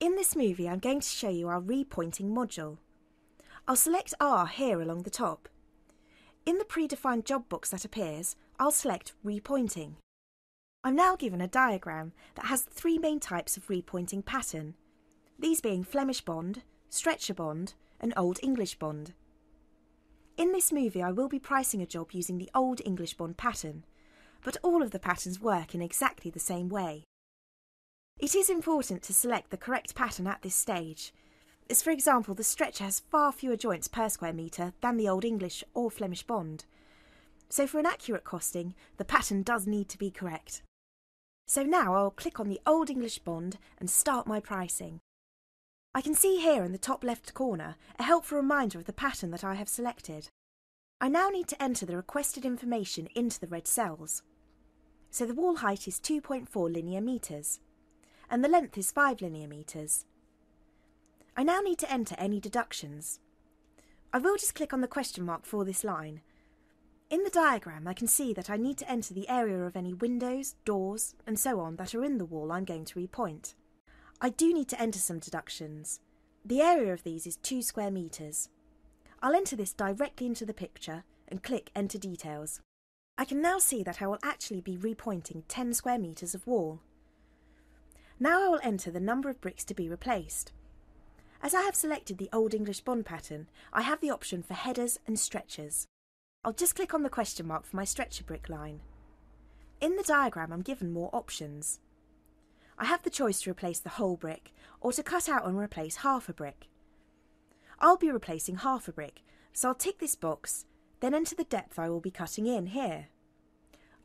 In this movie, I'm going to show you our repointing module. I'll select R here along the top. In the predefined job box that appears, I'll select Repointing. I'm now given a diagram that has three main types of repointing pattern, these being Flemish bond, stretcher bond and Old English bond. In this movie, I will be pricing a job using the Old English bond pattern, but all of the patterns work in exactly the same way. It is important to select the correct pattern at this stage, as for example the stretcher has far fewer joints per square metre than the Old English or Flemish bond. So for an accurate costing, the pattern does need to be correct. So now I'll click on the Old English bond and start my pricing. I can see here in the top left corner a helpful reminder of the pattern that I have selected. I now need to enter the requested information into the red cells. So the wall height is 2.4 linear metres, and the length is 5 linear metres. I now need to enter any deductions. I will just click on the question mark for this line. In the diagram I can see that I need to enter the area of any windows, doors and so on that are in the wall I'm going to repoint. I do need to enter some deductions. The area of these is 2 square metres. I'll enter this directly into the picture and click Enter Details. I can now see that I will actually be repointing 10 square metres of wall. Now I will enter the number of bricks to be replaced. As I have selected the Old English bond pattern, I have the option for headers and stretchers. I'll just click on the question mark for my stretcher brick line. In the diagram I'm given more options. I have the choice to replace the whole brick or to cut out and replace half a brick. I'll be replacing half a brick, so I'll tick this box, then enter the depth I will be cutting in here.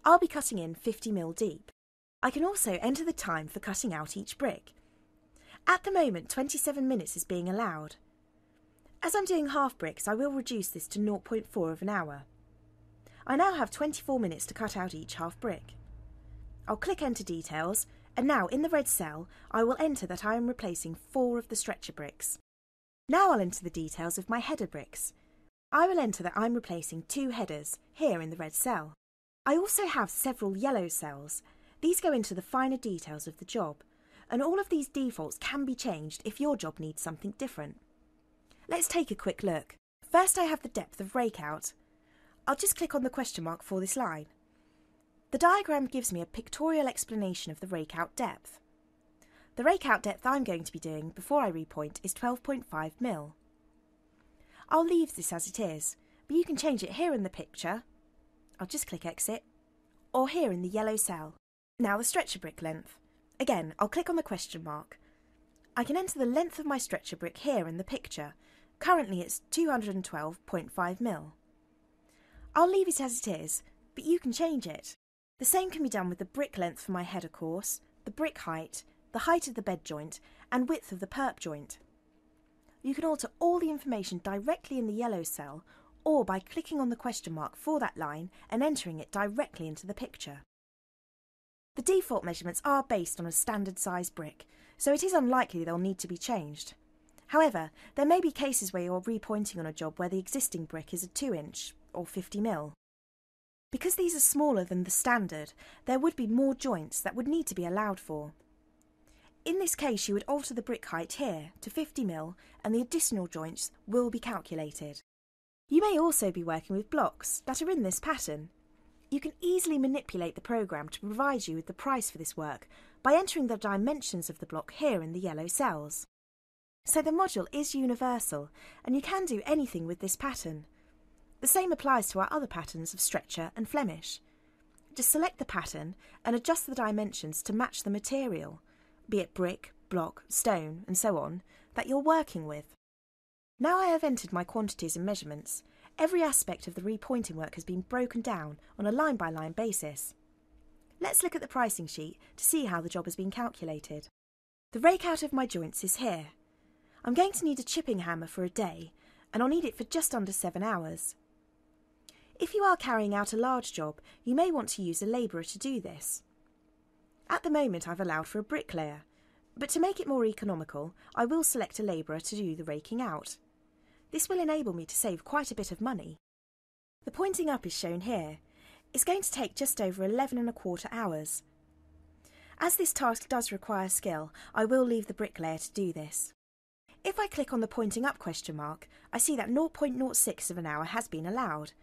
I'll be cutting in 50mm deep. I can also enter the time for cutting out each brick. At the moment 27 minutes is being allowed. As I'm doing half bricks I will reduce this to 0.4 of an hour. I now have 24 minutes to cut out each half brick. I'll click Enter Details and now in the red cell I will enter that I am replacing 4 of the stretcher bricks. Now I'll enter the details of my header bricks. I will enter that I'm replacing 2 headers here in the red cell. I also have several yellow cells. These go into the finer details of the job, and all of these defaults can be changed if your job needs something different. Let's take a quick look. First I have the depth of rake out. I'll just click on the question mark for this line. The diagram gives me a pictorial explanation of the rake out depth. The rake out depth I'm going to be doing before I repoint is 12.5mm. I'll leave this as it is, but you can change it here in the picture. I'll just click Exit, or here in the yellow cell. Now the stretcher brick length. Again, I'll click on the question mark. I can enter the length of my stretcher brick here in the picture. Currently it's 212.5mm. I'll leave it as it is, but you can change it. The same can be done with the brick length for my header course, the brick height, the height of the bed joint and width of the perp joint. You can alter all the information directly in the yellow cell or by clicking on the question mark for that line and entering it directly into the picture. The default measurements are based on a standard size brick, so it is unlikely they'll need to be changed. However, there may be cases where you're repointing on a job where the existing brick is a 2-inch or 50mm. Because these are smaller than the standard, there would be more joints that would need to be allowed for. In this case you would alter the brick height here to 50mm and the additional joints will be calculated. You may also be working with blocks that are in this pattern. You can easily manipulate the program to provide you with the price for this work by entering the dimensions of the block here in the yellow cells. So the module is universal and you can do anything with this pattern. The same applies to our other patterns of stretcher and Flemish. Just select the pattern and adjust the dimensions to match the material, be it brick, block, stone and so on, that you're working with. Now I have entered my quantities and measurements. Every aspect of the repointing work has been broken down on a line-by-line basis. Let's look at the pricing sheet to see how the job has been calculated. The rake out of my joints is here. I'm going to need a chipping hammer for a day, and I'll need it for just under 7 hours. If you are carrying out a large job, you may want to use a labourer to do this. At the moment I've allowed for a bricklayer, but to make it more economical, I will select a labourer to do the raking out. This will enable me to save quite a bit of money. The pointing up is shown here. It's going to take just over 11 1/4 hours. As this task does require skill, I will leave the bricklayer to do this. If I click on the pointing up question mark, I see that 0.06 of an hour has been allowed.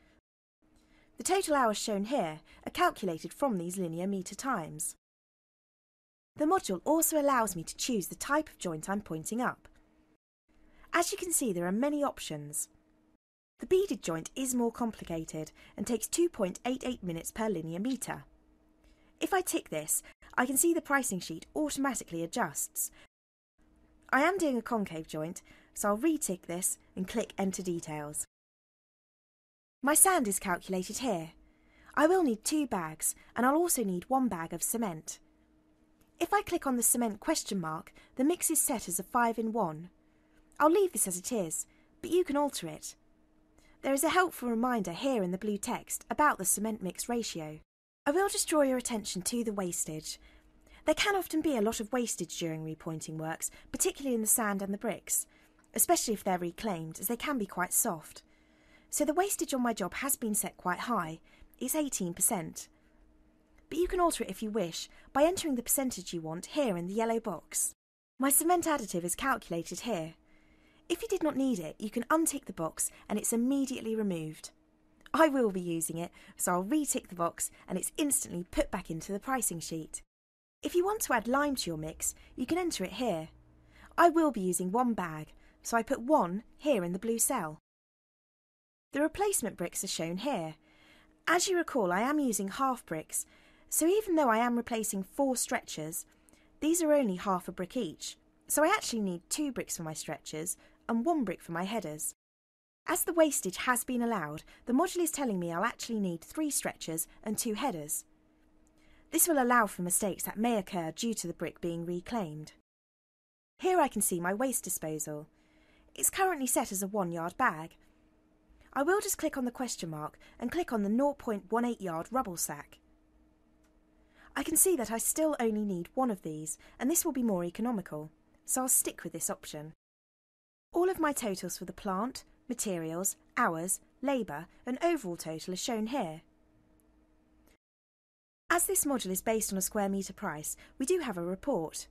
The total hours shown here are calculated from these linear metre times. The module also allows me to choose the type of joint I'm pointing up. As you can see, there are many options. The beaded joint is more complicated and takes 2.88 minutes per linear metre. If I tick this, I can see the pricing sheet automatically adjusts. I am doing a concave joint, so I'll re-tick this and click Enter Details. My sand is calculated here. I will need 2 bags, and I'll also need 1 bag of cement. If I click on the cement question mark, the mix is set as a 5-in-1. I'll leave this as it is, but you can alter it. There is a helpful reminder here in the blue text about the cement mix ratio. I will just draw your attention to the wastage. There can often be a lot of wastage during repointing works, particularly in the sand and the bricks, especially if they're reclaimed, as they can be quite soft. So the wastage on my job has been set quite high. It's 18%. But you can alter it if you wish by entering the percentage you want here in the yellow box. My cement additive is calculated here. If you did not need it, you can untick the box and it's immediately removed. I will be using it, so I'll re-tick the box and it's instantly put back into the pricing sheet. If you want to add lime to your mix, you can enter it here. I will be using 1 bag, so I put 1 here in the blue cell. The replacement bricks are shown here. As you recall, I am using half bricks, so even though I am replacing 4 stretchers, these are only half a brick each, so I actually need 2 bricks for my stretchers and 1 brick for my headers. As the wastage has been allowed, the module is telling me I'll actually need 3 stretchers and 2 headers. This will allow for mistakes that may occur due to the brick being reclaimed. Here I can see my waste disposal. It's currently set as a 1-yard bag. I will just click on the question mark and click on the 0.18 yard rubble sack. I can see that I still only need 1 of these, and this will be more economical, so I'll stick with this option. All of my totals for the plant, materials, hours, labour and overall total are shown here. As this module is based on a square metre price, we do have a report.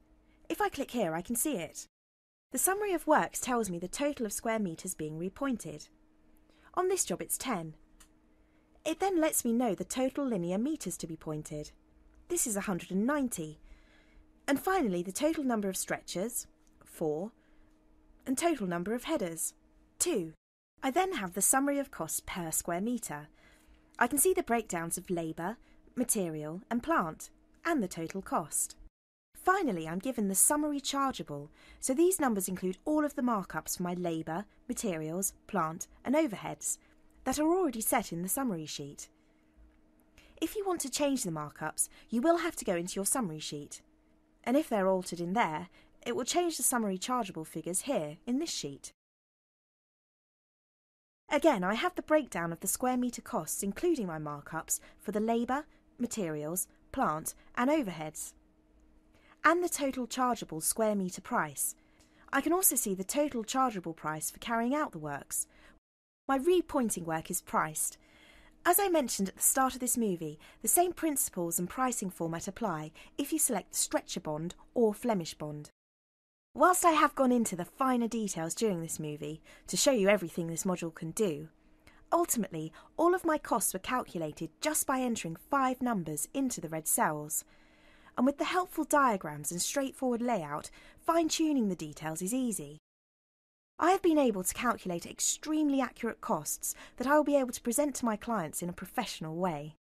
If I click here, I can see it. The summary of works tells me the total of square metres being repointed. On this job it's 10. It then lets me know the total linear metres to be pointed. This is 190. And finally the total number of stretchers, 4, and total number of headers, 2. I then have the summary of costs per square metre. I can see the breakdowns of labour, material and plant, and the total cost. Finally, I'm given the summary chargeable, so these numbers include all of the markups for my labour, materials, plant and overheads that are already set in the summary sheet. If you want to change the markups, you will have to go into your summary sheet, and if they're altered in there, it will change the summary chargeable figures here in this sheet. Again, I have the breakdown of the square metre costs including my markups for the labour, materials, plant and overheads, and the total chargeable square metre price. I can also see the total chargeable price for carrying out the works. My repointing work is priced. As I mentioned at the start of this movie, the same principles and pricing format apply if you select the stretcher bond or Flemish bond. Whilst I have gone into the finer details during this movie to show you everything this module can do, ultimately all of my costs were calculated just by entering 5 numbers into the red cells. And with the helpful diagrams and straightforward layout, fine-tuning the details is easy. I have been able to calculate extremely accurate costs that I will be able to present to my clients in a professional way.